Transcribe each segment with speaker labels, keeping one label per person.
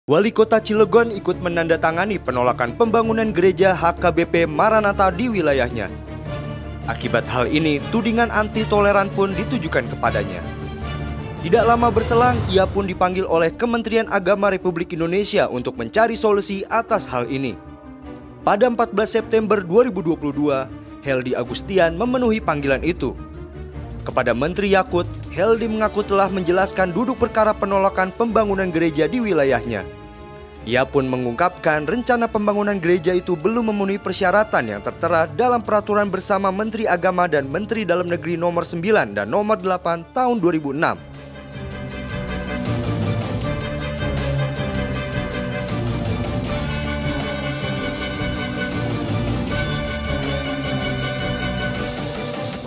Speaker 1: Wali Kota Cilegon ikut menandatangani penolakan pembangunan gereja HKBP Maranatha di wilayahnya. Akibat hal ini, tudingan anti toleran pun ditujukan kepadanya. Tidak lama berselang, ia pun dipanggil oleh Kementerian Agama Republik Indonesia untuk mencari solusi atas hal ini. Pada 14 September 2022, Heldi Agustian memenuhi panggilan itu. Kepada Menteri Yakut, Heldi mengaku telah menjelaskan duduk perkara penolakan pembangunan gereja di wilayahnya. Ia pun mengungkapkan rencana pembangunan gereja itu belum memenuhi persyaratan yang tertera dalam peraturan bersama Menteri Agama dan Menteri Dalam Negeri nomor 9 dan nomor 8 tahun 2006.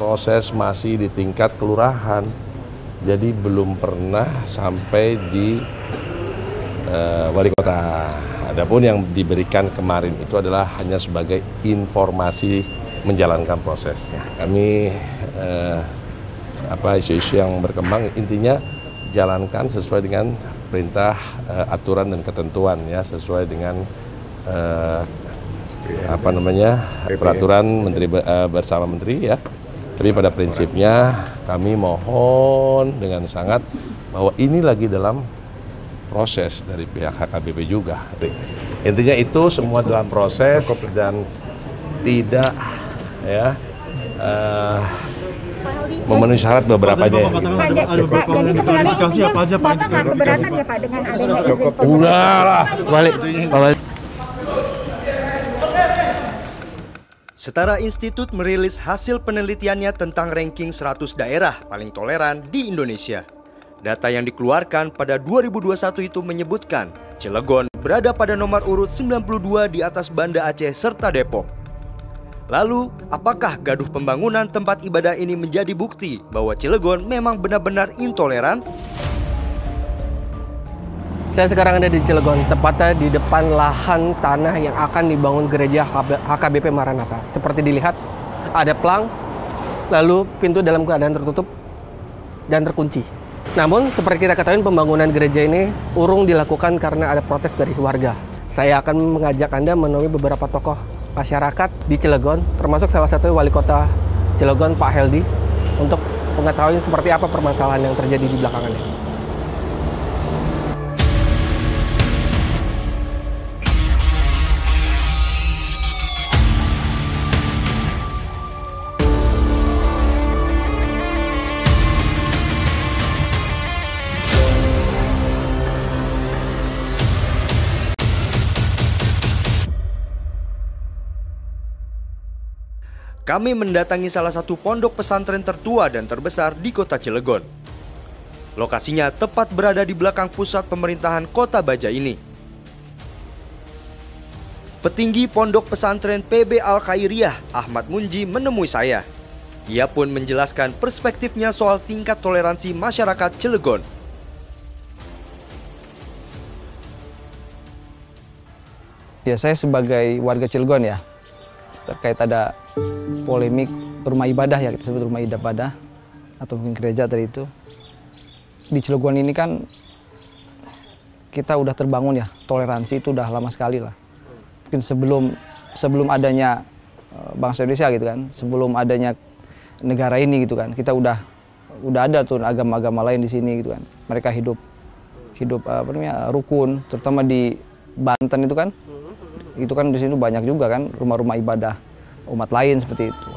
Speaker 2: Proses masih di tingkat kelurahan, jadi belum pernah sampai di wali kota. Adapun yang diberikan kemarin itu adalah hanya sebagai informasi menjalankan prosesnya. Kami isu-isu yang berkembang intinya jalankan sesuai dengan perintah, aturan dan ketentuan ya, sesuai dengan peraturan menteri bersama menteri ya. Tapi pada prinsipnya kami mohon dengan sangat bahwa ini lagi dalam proses dari pihak HKBP juga. Intinya itu semua dalam proses dan tidak ya memenuhi syarat beberapanya.
Speaker 3: Jadi sebenarnya intinya Bapak nggak keberatan ya Pak dengan adanya izin.
Speaker 2: Udah lah, balik.
Speaker 1: Setara Institut merilis hasil penelitiannya tentang ranking 100 daerah paling toleran di Indonesia. Data yang dikeluarkan pada 2021 itu menyebutkan Cilegon berada pada nomor urut 92 di atas Banda Aceh serta Depok. Lalu, apakah gaduh pembangunan tempat ibadah ini menjadi bukti bahwa Cilegon memang benar-benar intoleran?
Speaker 4: Saya sekarang ada di Cilegon, tepatnya di depan lahan tanah yang akan dibangun gereja HKBP Maranatha. Seperti dilihat, ada pelang, lalu pintu dalam keadaan tertutup dan terkunci. Namun, seperti kita ketahui, pembangunan gereja ini urung dilakukan karena ada protes dari warga. Saya akan mengajak Anda menemui beberapa tokoh masyarakat di Cilegon, termasuk salah satu wali kota Cilegon, Pak Heldi, untuk mengetahui seperti apa permasalahan yang terjadi di belakangan ini.
Speaker 1: Kami mendatangi salah satu pondok pesantren tertua dan terbesar di kota Cilegon. Lokasinya tepat berada di belakang pusat pemerintahan kota Baja ini. Petinggi pondok pesantren PB Al-Khairiyah, Ahmad Munji, menemui saya. Ia pun menjelaskan perspektifnya soal tingkat toleransi masyarakat Cilegon.
Speaker 5: Ya, saya sebagai warga Cilegon ya, terkait ada polemik rumah ibadah ya, kita sebut rumah ibadah atau mungkin gereja tadi itu. Di Cilegon ini kan kita udah terbangun ya, toleransi itu udah lama sekali lah. Mungkin sebelum adanya bangsa Indonesia gitu kan, sebelum adanya negara ini gitu kan, kita udah ada tuh agama-agama lain di sini gitu kan. Mereka hidup rukun, terutama di Banten itu kan di sini banyak juga kan rumah-rumah ibadah umat lain seperti itu.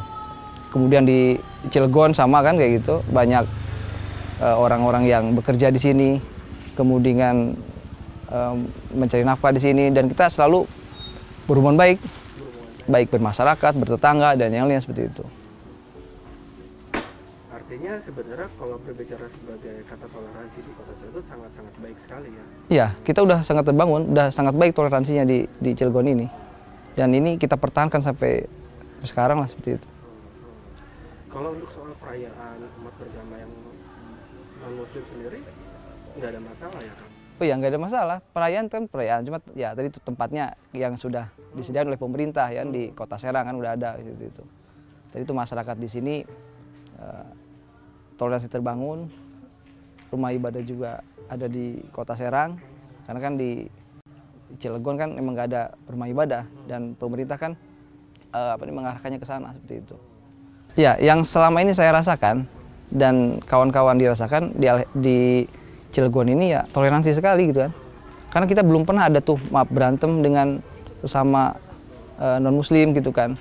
Speaker 5: Kemudian di Cilegon sama kan kayak gitu, banyak orang-orang yang bekerja di sini, kemudian mencari nafkah di sini, dan kita selalu berhubungan baik bermasyarakat, bertetangga dan yang lain seperti itu.
Speaker 4: Artinya sebenarnya kalau berbicara sebagai kata toleransi di kota Cilegon sangat-sangat baik sekali ya.
Speaker 5: Iya, kita udah sangat terbangun, udah sangat baik toleransinya di Cilegon ini. Dan ini kita pertahankan sampai sekarang lah seperti itu.
Speaker 4: Kalau untuk soal perayaan umat beragama yang non-muslim sendiri nggak ada masalah ya kan?
Speaker 5: Oh ya, nggak ada masalah. Perayaan kan perayaan, cuma ya tadi itu tempatnya yang sudah disediakan oleh pemerintah ya, di Kota Serang kan udah ada itu. Tadi itu masyarakat di sini toleransi terbangun, rumah ibadah juga ada di Kota Serang, karena kan di Cilegon kan memang nggak ada rumah ibadah dan pemerintah kan mengarahkannya ke sana seperti itu. Ya, yang selama ini saya rasakan dan kawan-kawan dirasakan di Cilegon ini ya toleransi sekali gitu kan. Karena kita belum pernah ada tuh berantem dengan sesama non Muslim gitu kan.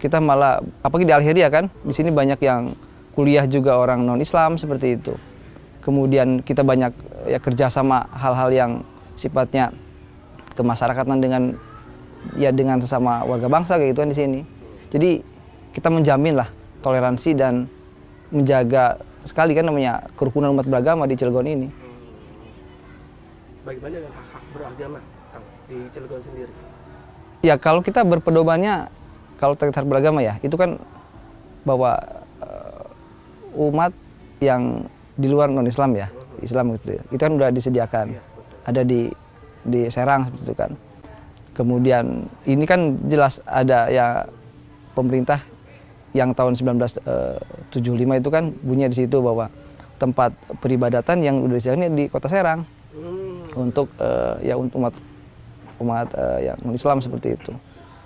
Speaker 5: Kita malah apalagi di Al-Hidayah kan, di sini banyak yang kuliah juga orang non Islam seperti itu. Kemudian kita banyak ya kerja sama hal-hal yang sifatnya kemasyarakatan dengan sesama warga bangsa kayak gitu kan di sini. Jadi kita menjamin lah toleransi dan menjaga sekali kan namanya kerukunan umat beragama di Cilegon ini.
Speaker 4: Bagaimana dengan hak beragama Kang, di Cilegon sendiri?
Speaker 5: Ya kalau kita berpedomannya kalau terkait hak beragama ya itu kan bahwa umat yang di luar non Islam ya Islam gitu, itu kan udah disediakan ada di Serang seperti itu kan. Kemudian ini kan jelas ada ya pemerintah yang tahun 1975 itu kan bunyinya di situ bahwa tempat peribadatan yang udah disediakan di Kota Serang untuk ya untuk umat yang non Islam seperti itu.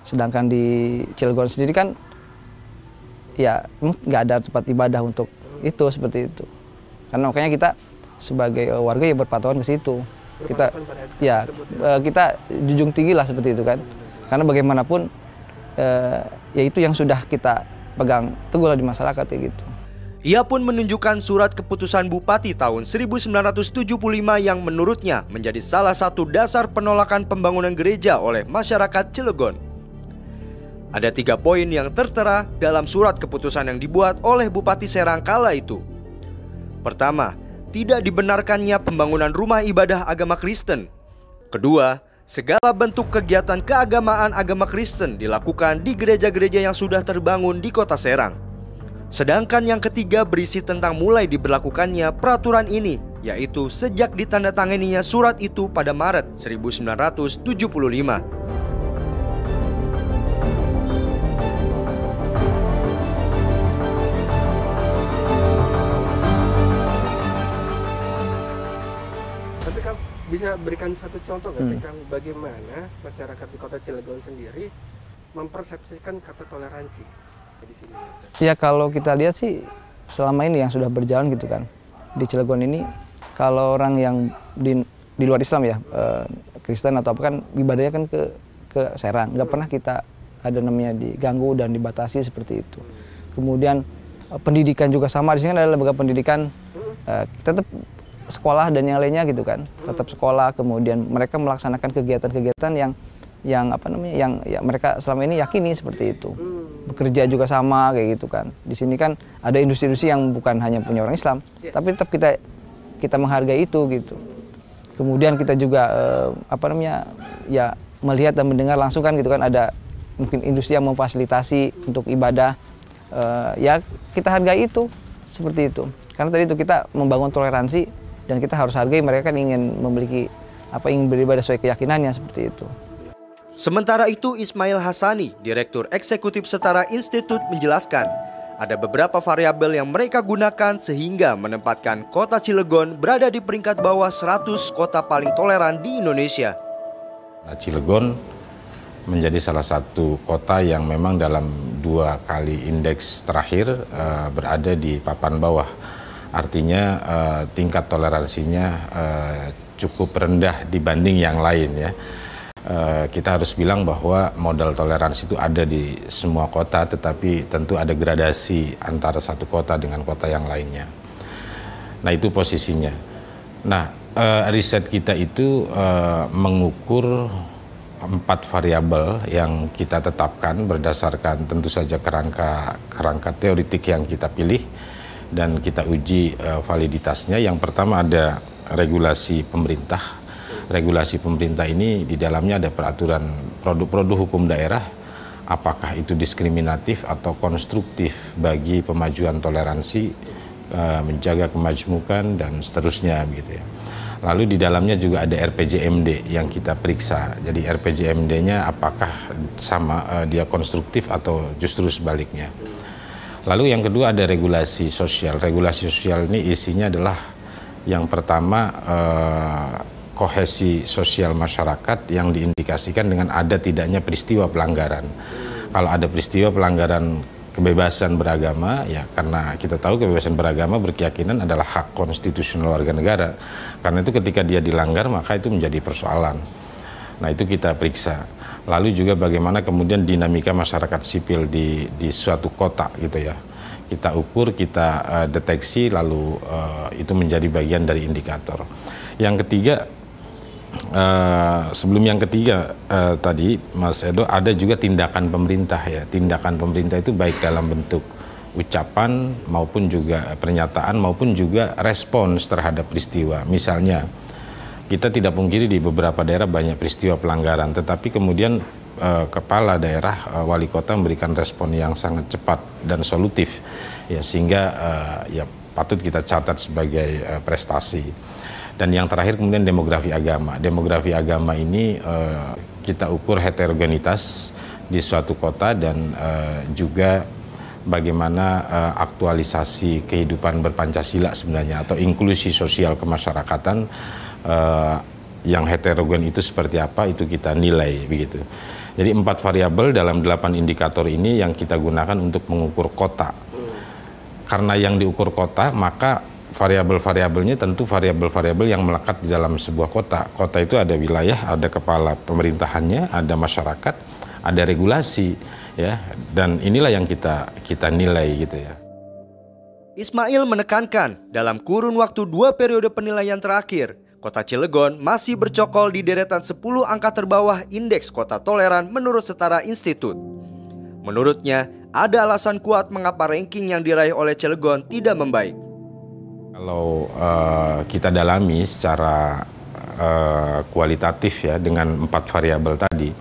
Speaker 5: Sedangkan di Cilegon sendiri kan ya nggak ada tempat ibadah untuk itu seperti itu. Karena makanya kita sebagai warga ya berpatokan ke situ. Kita junjung tinggi lah seperti itu kan. Karena bagaimanapun ya itu yang sudah kita pegang teguh lah di masyarakat ya gitu.
Speaker 1: Ia pun menunjukkan surat keputusan Bupati tahun 1975 yang menurutnya menjadi salah satu dasar penolakan pembangunan gereja oleh masyarakat Cilegon. Ada 3 poin yang tertera dalam surat keputusan yang dibuat oleh Bupati Serang kala itu. Pertama, tidak dibenarkannya pembangunan rumah ibadah agama Kristen. Kedua, segala bentuk kegiatan keagamaan agama Kristen dilakukan di gereja-gereja yang sudah terbangun di Kota Serang. Sedangkan yang ketiga berisi tentang mulai diberlakukannya peraturan ini, yaitu sejak ditandatanganinya surat itu pada Maret 1975.
Speaker 4: Tapi Kang, bisa berikan satu contoh nggak sih Kang, bagaimana masyarakat di Kota Cilegon sendiri mempersepsikan kata toleransi di sini?
Speaker 5: Ya kalau kita lihat sih selama ini yang sudah berjalan gitu kan di Cilegon ini, kalau orang yang di luar Islam ya Kristen atau apa kan ibadahnya kan ke Serang, nggak pernah kita ada namanya diganggu dan dibatasi seperti itu. Kemudian pendidikan juga sama, di sini kan ada lembaga pendidikan, kita tetap sekolah dan yang lainnya gitu kan, tetap sekolah. Kemudian mereka melaksanakan kegiatan-kegiatan yang ya mereka selama ini yakini seperti itu. Bekerja juga sama kayak gitu kan. Di sini kan ada industri-industri yang bukan hanya punya orang Islam, tapi tetap kita menghargai itu gitu. Kemudian kita juga ya melihat dan mendengar langsung kan gitu kan, ada mungkin industri yang memfasilitasi untuk ibadah, ya kita hargai itu seperti itu. Karena tadi itu kita membangun toleransi dan kita harus hargai mereka kan ingin ingin beribadah sesuai keyakinannya seperti itu.
Speaker 1: Sementara itu, Ismail Hassani, Direktur Eksekutif Setara Institut menjelaskan, ada beberapa variabel yang mereka gunakan sehingga menempatkan Kota Cilegon berada di peringkat bawah 100 kota paling toleran di Indonesia.
Speaker 6: Cilegon menjadi salah satu kota yang memang dalam 2 kali indeks terakhir berada di papan bawah. Artinya tingkat toleransinya cukup rendah dibanding yang lain ya. Kita harus bilang bahwa modal toleransi itu ada di semua kota, tetapi tentu ada gradasi antara satu kota dengan kota yang lainnya. Nah itu posisinya. Nah riset kita itu mengukur 4 variabel yang kita tetapkan berdasarkan tentu saja kerangka teoritik yang kita pilih dan kita uji validitasnya. Yang pertama ada regulasi pemerintah. Regulasi pemerintah ini di dalamnya ada peraturan produk-produk hukum daerah, apakah itu diskriminatif atau konstruktif bagi pemajuan toleransi, menjaga kemajmukan dan seterusnya begitu ya. Lalu di dalamnya juga ada RPJMD yang kita periksa. Jadi RPJMD-nya apakah sama dia konstruktif atau justru sebaliknya. Lalu yang kedua ada regulasi sosial. Regulasi sosial ini isinya adalah yang pertama kohesi sosial masyarakat yang diindikasikan dengan ada tidaknya peristiwa pelanggaran. Kalau ada peristiwa pelanggaran kebebasan beragama, ya karena kita tahu kebebasan beragama berkeyakinan adalah hak konstitusional warga negara. Karena itu ketika dia dilanggar maka itu menjadi persoalan. Nah itu kita periksa. Lalu juga bagaimana kemudian dinamika masyarakat sipil di suatu kota gitu ya. Kita ukur, kita deteksi, lalu itu menjadi bagian dari indikator. Yang ketiga, sebelum yang ketiga tadi Mas Edo, ada juga tindakan pemerintah ya. Tindakan pemerintah itu baik dalam bentuk ucapan maupun juga pernyataan maupun juga respons terhadap peristiwa. Misalnya kita tidak pungkiri di beberapa daerah banyak peristiwa pelanggaran, tetapi kemudian kepala daerah, wali kota memberikan respon yang sangat cepat dan solutif ya, sehingga ya patut kita catat sebagai prestasi. Dan yang terakhir kemudian demografi agama. Demografi agama ini kita ukur heterogenitas di suatu kota dan juga bagaimana aktualisasi kehidupan berpancasila sebenarnya atau inklusi sosial kemasyarakatan yang heterogen itu seperti apa, itu kita nilai begitu. Jadi 4 variabel dalam 8 indikator ini yang kita gunakan untuk mengukur kota. Karena yang diukur kota, maka variabel-variabelnya tentu variabel-variabel yang melekat di dalam sebuah kota. Kota itu ada wilayah, ada kepala pemerintahannya, ada masyarakat, ada regulasi, ya. Dan inilah yang kita nilai gitu ya.
Speaker 1: Ismail menekankan dalam kurun waktu 2 periode penilaian terakhir, Kota Cilegon masih bercokol di deretan 10 angka terbawah indeks kota toleran menurut Setara Institut. Menurutnya, ada alasan kuat mengapa ranking yang diraih oleh Cilegon tidak membaik.
Speaker 6: Kalau kita dalami secara kualitatif ya dengan 4 variabel tadi,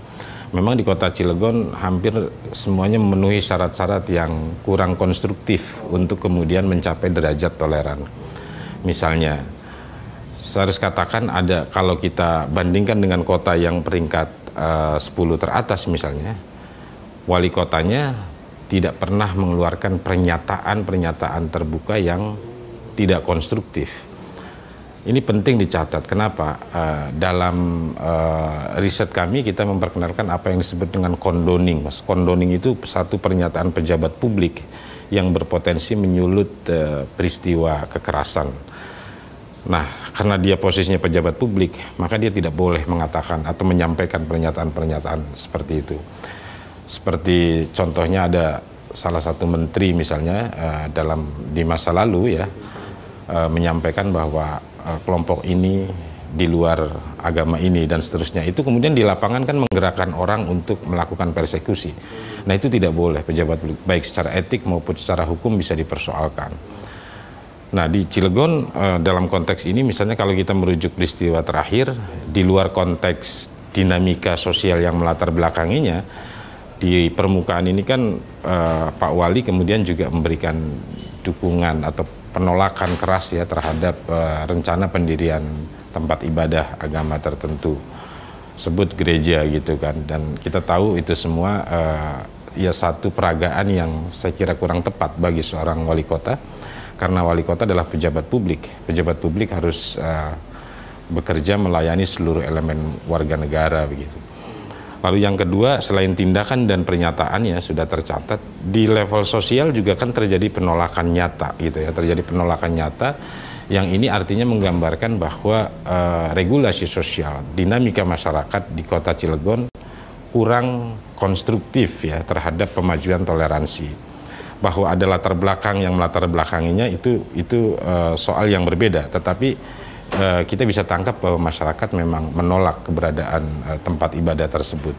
Speaker 6: memang di Kota Cilegon hampir semuanya memenuhi syarat-syarat yang kurang konstruktif untuk kemudian mencapai derajat toleran. Misalnya, saya harus katakan ada, kalau kita bandingkan dengan kota yang peringkat 10 teratas misalnya, wali kotanya tidak pernah mengeluarkan pernyataan-pernyataan terbuka yang tidak konstruktif. Ini penting dicatat. Kenapa? Dalam riset kami kita memperkenalkan apa yang disebut dengan condoning. Mas, condoning itu satu pernyataan pejabat publik yang berpotensi menyulut peristiwa kekerasan. Nah, karena dia posisinya pejabat publik, maka dia tidak boleh mengatakan atau menyampaikan pernyataan-pernyataan seperti itu. Seperti contohnya ada salah satu menteri misalnya di masa lalu ya, menyampaikan bahwa kelompok ini di luar agama ini dan seterusnya. Itu kemudian di lapangan kan menggerakkan orang untuk melakukan persekusi. Nah itu tidak boleh, pejabat publik baik secara etik maupun secara hukum bisa dipersoalkan. Nah di Cilegon dalam konteks ini misalnya kalau kita merujuk peristiwa terakhir di luar konteks dinamika sosial yang melatar belakanginya, di permukaan ini kan Pak Wali kemudian juga memberikan dukungan atau penolakan keras ya terhadap rencana pendirian tempat ibadah agama tertentu, sebut gereja gitu kan. Dan kita tahu itu semua ya satu peragaan yang saya kira kurang tepat bagi seorang wali kota, karena wali kota adalah pejabat publik. Pejabat publik harus bekerja melayani seluruh elemen warga negara begitu. Lalu yang kedua, selain tindakan dan pernyataannya sudah tercatat, di level sosial juga kan terjadi penolakan nyata gitu ya, terjadi penolakan nyata yang ini artinya menggambarkan bahwa regulasi sosial, dinamika masyarakat di Kota Cilegon kurang konstruktif ya terhadap pemajuan toleransi. Bahwa ada latar belakang yang melatar belakanginya itu soal yang berbeda, tetapi kita bisa tangkap bahwa masyarakat memang menolak keberadaan tempat ibadah tersebut.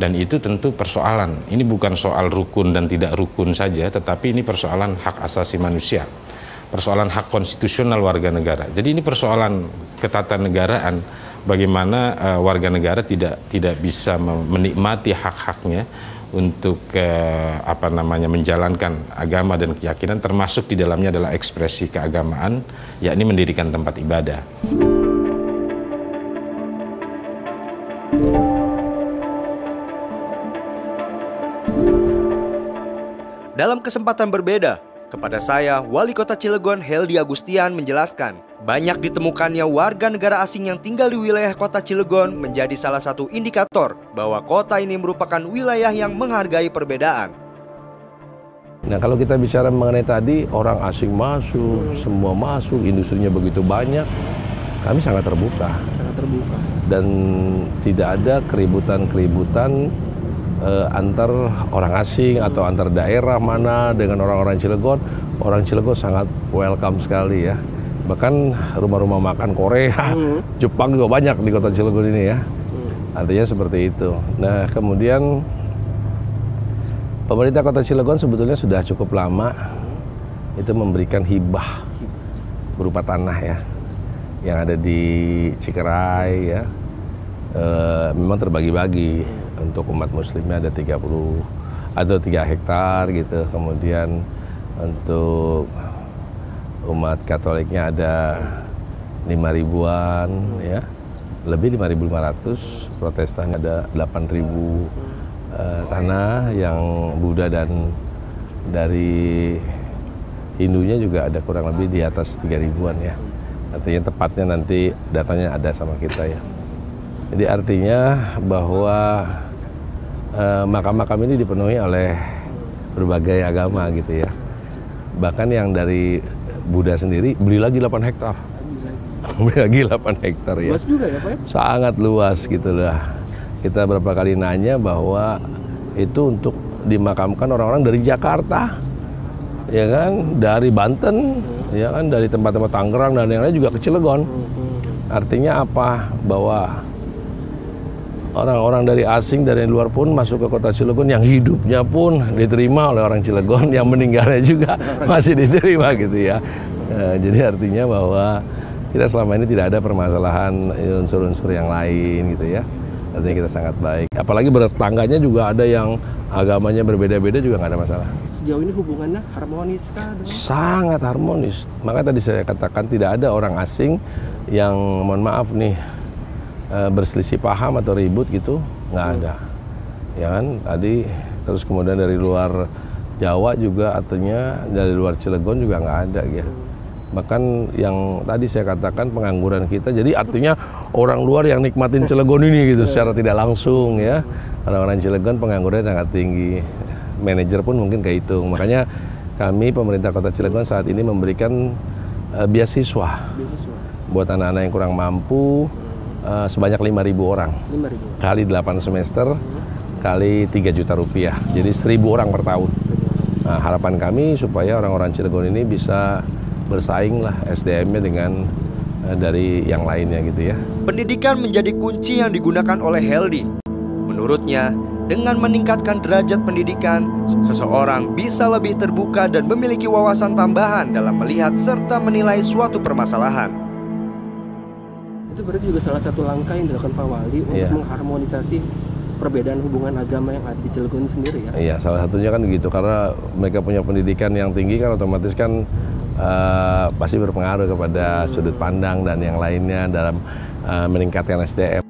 Speaker 6: Dan itu tentu persoalan. Ini bukan soal rukun dan tidak rukun saja, tetapi ini persoalan hak asasi manusia, persoalan hak konstitusional warga negara. Jadi ini persoalan ketatanegaraan, bagaimana warga negara tidak bisa menikmati hak-haknya untuk menjalankan agama dan keyakinan, termasuk di dalamnya adalah ekspresi keagamaan, yakni mendirikan tempat ibadah.
Speaker 1: Dalam kesempatan berbeda, Kepada saya, Wali Kota Cilegon Heldy Agustian menjelaskan, banyak ditemukannya warga negara asing yang tinggal di wilayah Kota Cilegon menjadi salah satu indikator bahwa kota ini merupakan wilayah yang menghargai perbedaan.
Speaker 2: Nah, kalau kita bicara mengenai tadi orang asing masuk, semua masuk, industrinya begitu banyak, kami sangat terbuka. Dan tidak ada keributan-keributan antar orang asing atau antar daerah mana dengan orang-orang Cilegon. Orang Cilegon sangat welcome sekali ya. Bahkan rumah-rumah makan Korea, Jepang juga banyak di kota Cilegon ini ya. Artinya seperti itu. Nah, kemudian pemerintah kota Cilegon sebetulnya sudah cukup lama itu memberikan hibah berupa tanah ya, yang ada di Cikeray ya. Memang terbagi-bagi. Untuk umat muslimnya ada 30 atau 3 hektar gitu. Kemudian untuk umat Katoliknya ada 5.000-an ya. Lebih 5.500, Protestan ada 8.000 tanah, yang Buddha dan dari Hindunya juga ada kurang lebih di atas 3.000-an ya. Artinya tepatnya nanti datanya ada sama kita ya. Jadi artinya bahwa makam-makam ini dipenuhi oleh berbagai agama gitu ya. Bahkan yang dari Buddha sendiri beli lagi 8 hektar. Beli lagi 8 hektar ya.
Speaker 4: Luas juga ya Pak ya?
Speaker 2: Sangat luas gitu lah. Kita berapa kali nanya bahwa itu untuk dimakamkan orang-orang dari Jakarta. Ya kan, dari Banten, ya kan, dari tempat-tempat Tangerang dan yang lain juga ke Cilegon. Artinya apa? Bahwa orang-orang dari asing, dari luar pun masuk ke kota Cilegon, yang hidupnya pun diterima oleh orang Cilegon, yang meninggalnya juga masih diterima gitu ya. Jadi artinya bahwa kita selama ini tidak ada permasalahan unsur-unsur yang lain gitu ya. Artinya kita sangat baik. Apalagi bertetangganya juga ada yang agamanya berbeda-beda juga nggak ada masalah.
Speaker 4: Sejauh ini hubungannya harmonis kah?
Speaker 2: Sangat harmonis. Makanya tadi saya katakan tidak ada orang asing yang, mohon maaf nih, berselisih paham atau ribut gitu, nggak ada. Ya kan, tadi terus kemudian dari luar Jawa juga, artinya dari luar Cilegon juga nggak ada ya. Bahkan yang tadi saya katakan pengangguran kita, jadi artinya orang luar yang nikmatin Cilegon ini gitu secara tidak langsung ya. Orang-orang Cilegon penganggurannya sangat tinggi. Manajer pun mungkin kehitung. Makanya kami pemerintah Kota Cilegon saat ini memberikan beasiswa buat anak-anak yang kurang mampu. Sebanyak 5.000 orang, 5.000 kali 8 semester, kali 3 juta rupiah, jadi 1.000 orang per tahun. Nah, harapan kami supaya orang-orang Cilegon ini bisa bersaing lah SDM-nya dengan dari yang lainnya gitu ya.
Speaker 1: Pendidikan menjadi kunci yang digunakan oleh Heldy. Menurutnya, dengan meningkatkan derajat pendidikan, seseorang bisa lebih terbuka dan memiliki wawasan tambahan dalam melihat serta menilai suatu permasalahan.
Speaker 4: Itu berarti juga salah satu langkah yang dilakukan Pak Wali untuk mengharmonisasi perbedaan hubungan agama yang ada di Cilegon sendiri ya? Iya,
Speaker 2: salah satunya kan begitu, karena mereka punya pendidikan yang tinggi kan otomatis kan pasti berpengaruh kepada sudut pandang dan yang lainnya dalam meningkatkan SDM.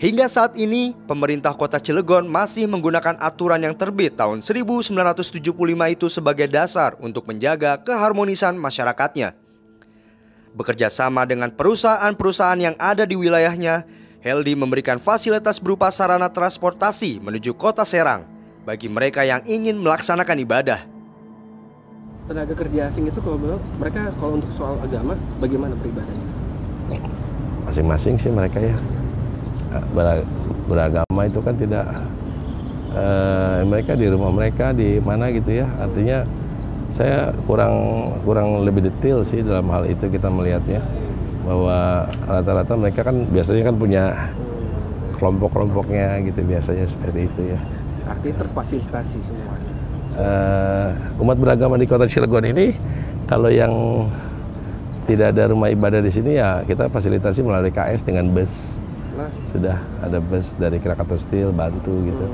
Speaker 1: Hingga saat ini, pemerintah Kota Cilegon masih menggunakan aturan yang terbit tahun 1975 itu sebagai dasar untuk menjaga keharmonisan masyarakatnya. Bekerja sama dengan perusahaan-perusahaan yang ada di wilayahnya, Heldy memberikan fasilitas berupa sarana transportasi menuju Kota Serang bagi mereka yang ingin melaksanakan ibadah.
Speaker 4: Tenaga kerja asing itu mereka kalau untuk soal agama bagaimana beribadahnya?
Speaker 2: Masing-masing sih mereka ya. Beragama itu kan tidak mereka di rumah mereka di mana gitu ya. Artinya saya kurang lebih detail sih dalam hal itu kita melihatnya, bahwa rata-rata mereka kan biasanya kan punya kelompok-kelompoknya gitu, biasanya seperti itu ya.
Speaker 4: Artinya terfasilitasi semuanya.
Speaker 2: Umat beragama di Kota Cilegon ini kalau yang tidak ada rumah ibadah di sini ya kita fasilitasi melalui KS dengan bus. Sudah ada bus dari Krakatau Steel bantu gitu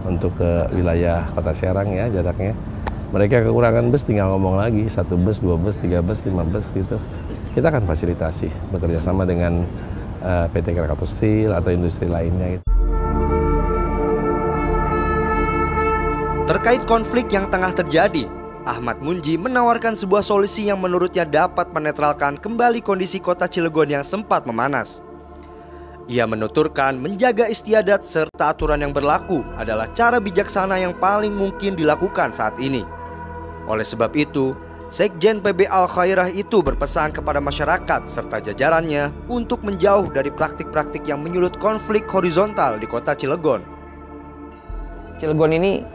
Speaker 2: untuk ke wilayah Kota Serang ya jaraknya. Mereka kekurangan bus tinggal ngomong lagi, 1 bus, 2 bus, 3 bus, 5 bus gitu. Kita akan fasilitasi bekerja sama dengan PT Krakatau Steel atau industri lainnya gitu.
Speaker 1: Terkait konflik yang tengah terjadi, Ahmad Munji menawarkan sebuah solusi yang menurutnya dapat menetralkan kembali kondisi kota Cilegon yang sempat memanas. Ia menuturkan menjaga istiadat serta aturan yang berlaku adalah cara bijaksana yang paling mungkin dilakukan saat ini. Oleh sebab itu, Sekjen PB Al-Khairah itu berpesan kepada masyarakat serta jajarannya untuk menjauh dari praktik-praktik yang menyulut konflik horizontal di kota Cilegon.
Speaker 5: Cilegon ini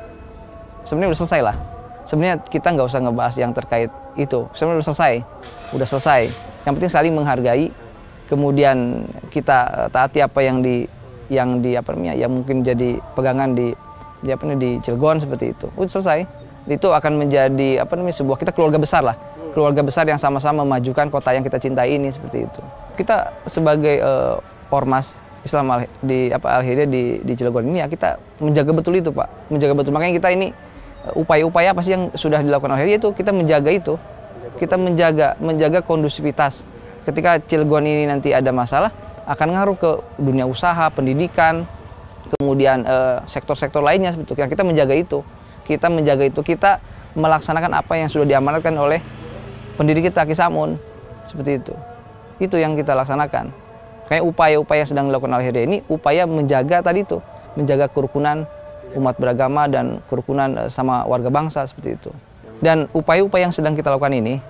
Speaker 5: sebenarnya udah selesai lah. Sebenarnya kita nggak usah ngebahas yang terkait itu. Sebenarnya udah selesai. Yang penting saling menghargai. Kemudian kita taati apa yang mungkin jadi pegangan di Cilegon seperti itu. Udah selesai. Itu akan menjadi sebuah kita keluarga besar lah. Keluarga besar yang sama-sama memajukan kota yang kita cintai ini seperti itu. Kita sebagai ormas Islam Al-Hidayah di Cilegon ini ya kita menjaga betul itu, Pak. Menjaga betul. Makanya kita ini upaya-upaya apa sih yang sudah dilakukan Al-Hidayah itu kita menjaga itu. Kita menjaga kondusivitas. Ketika Cilegon ini nanti ada masalah akan ngaruh ke dunia usaha, pendidikan, kemudian sektor-sektor lainnya seperti itu. Kita menjaga itu. Kita melaksanakan apa yang sudah diamanatkan oleh pendiri kita Ki Samun. Seperti itu. Itu yang kita laksanakan. Kayak upaya-upaya yang sedang dilakukan Al-Hidayah ini upaya menjaga tadi itu, menjaga kerukunan umat beragama dan kerukunan sama warga bangsa seperti itu. Dan upaya-upaya yang sedang kita lakukan ini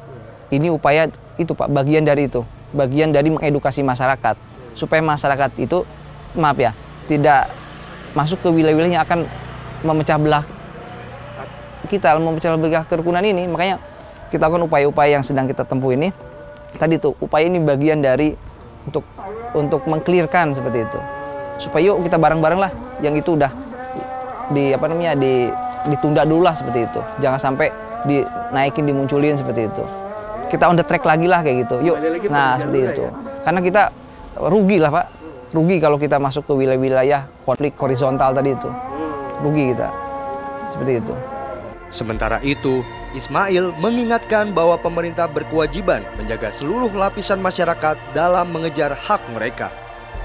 Speaker 5: upaya itu Pak, bagian dari itu, bagian dari mengedukasi masyarakat supaya masyarakat itu tidak masuk ke wilayah-wilayah yang akan memecah belah kerukunan ini. Makanya kita lakukan upaya-upaya yang sedang kita tempuh ini. Tadi itu upaya ini bagian dari untuk mengklirkan seperti itu. Supaya yuk kita bareng-bareng lah yang itu udah ditunda dulu lah seperti itu. Jangan sampai dinaikin, dimunculin seperti itu. Kita on the track lagi lah kayak gitu. Yuk. Nah, seperti itu. Karena kita rugi lah, Pak. Rugi kalau kita masuk ke wilayah-wilayah konflik horizontal tadi itu. Rugi kita. Seperti itu.
Speaker 1: Sementara itu, Ismail mengingatkan bahwa pemerintah berkewajiban menjaga seluruh lapisan masyarakat dalam mengejar hak mereka.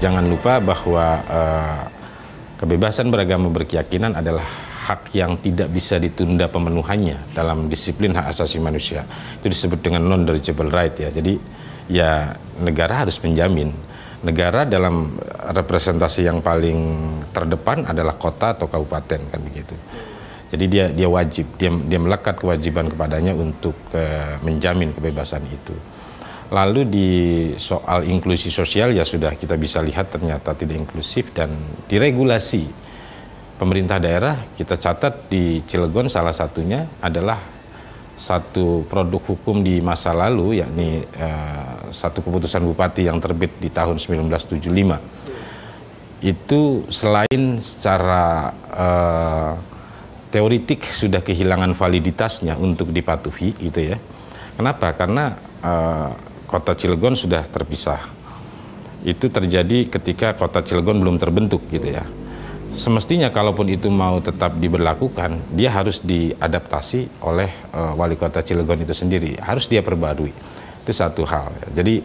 Speaker 6: Jangan lupa bahwa kebebasan beragama berkeyakinan adalah hak yang tidak bisa ditunda pemenuhannya dalam disiplin hak asasi manusia. Itu disebut dengan non-derogable right ya. Jadi ya negara harus menjamin. Negara dalam representasi yang paling terdepan adalah kota atau kabupaten kan begitu. Jadi dia wajib, dia melekat kewajiban kepadanya untuk menjamin kebebasan itu. Lalu di soal inklusi sosial ya sudah kita bisa lihat ternyata tidak inklusif dan diregulasi. Pemerintah daerah kita catat di Cilegon salah satunya adalah satu produk hukum di masa lalu yakni satu keputusan bupati yang terbit di tahun 1975. Itu selain secara teoritik sudah kehilangan validitasnya untuk dipatuhi gitu ya. Kenapa? Karena kota Cilegon sudah terpisah. Itu terjadi ketika kota Cilegon belum terbentuk gitu ya. Semestinya kalaupun itu mau tetap diberlakukan, dia harus diadaptasi oleh wali kota Cilegon itu sendiri, harus dia perbarui. Itu satu hal. Jadi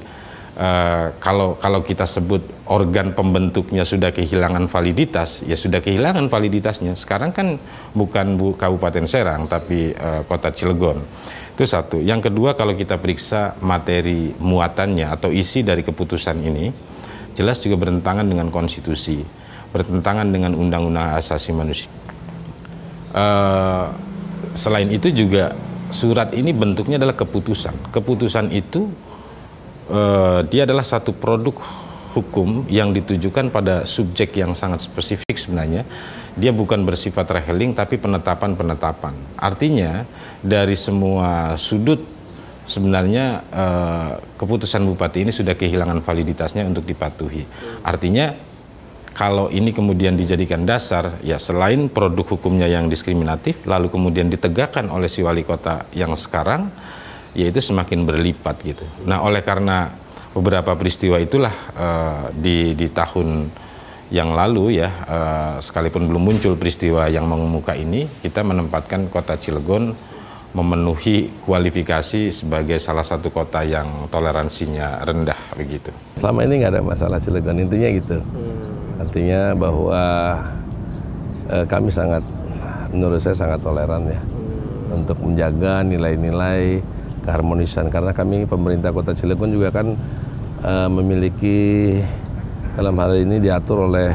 Speaker 6: kalau kita sebut organ pembentuknya sudah kehilangan validitas, ya sudah kehilangan validitasnya. Sekarang kan bukan Kabupaten Serang, tapi kota Cilegon. Itu satu. Yang kedua, kalau kita periksa materi muatannya atau isi dari keputusan ini, jelas juga bertentangan dengan konstitusi, bertentangan dengan undang-undang asasi manusia. Selain itu juga surat ini bentuknya adalah keputusan. Keputusan itu dia adalah satu produk hukum yang ditujukan pada subjek yang sangat spesifik sebenarnya. Dia bukan bersifat reheling tapi penetapan-penetapan. Artinya dari semua sudut sebenarnya keputusan bupati ini sudah kehilangan validitasnya untuk dipatuhi. Artinya kalau ini kemudian dijadikan dasar, ya selain produk hukumnya yang diskriminatif, lalu kemudian ditegakkan oleh si wali kota yang sekarang, yaitu semakin berlipat gitu. Nah, oleh karena beberapa peristiwa itulah di tahun yang lalu ya, sekalipun belum muncul peristiwa yang mengemuka ini, kita menempatkan kota Cilegon memenuhi kualifikasi sebagai salah satu kota yang toleransinya rendah begitu.
Speaker 2: Selama ini nggak ada masalah Cilegon, intinya gitu. Artinya bahwa kami menurut saya sangat toleran ya. untuk menjaga nilai-nilai keharmonisan, karena kami pemerintah Kota Cilegon juga kan memiliki, dalam hal ini diatur oleh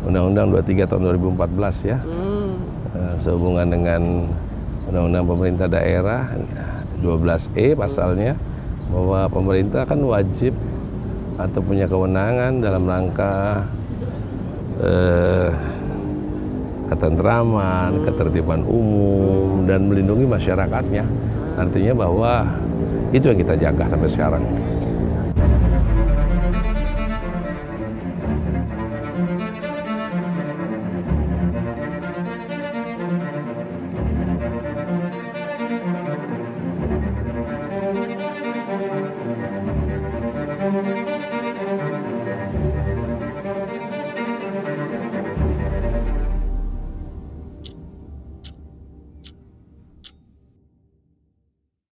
Speaker 2: Undang-Undang 23 tahun 2014 ya, sehubungan dengan Undang-Undang Pemerintah Daerah 12E pasalnya, bahwa pemerintah kan wajib atau punya kewenangan dalam rangka ketentraman, ketertiban umum, dan melindungi masyarakatnya. Artinya bahwa itu yang kita jaga sampai sekarang.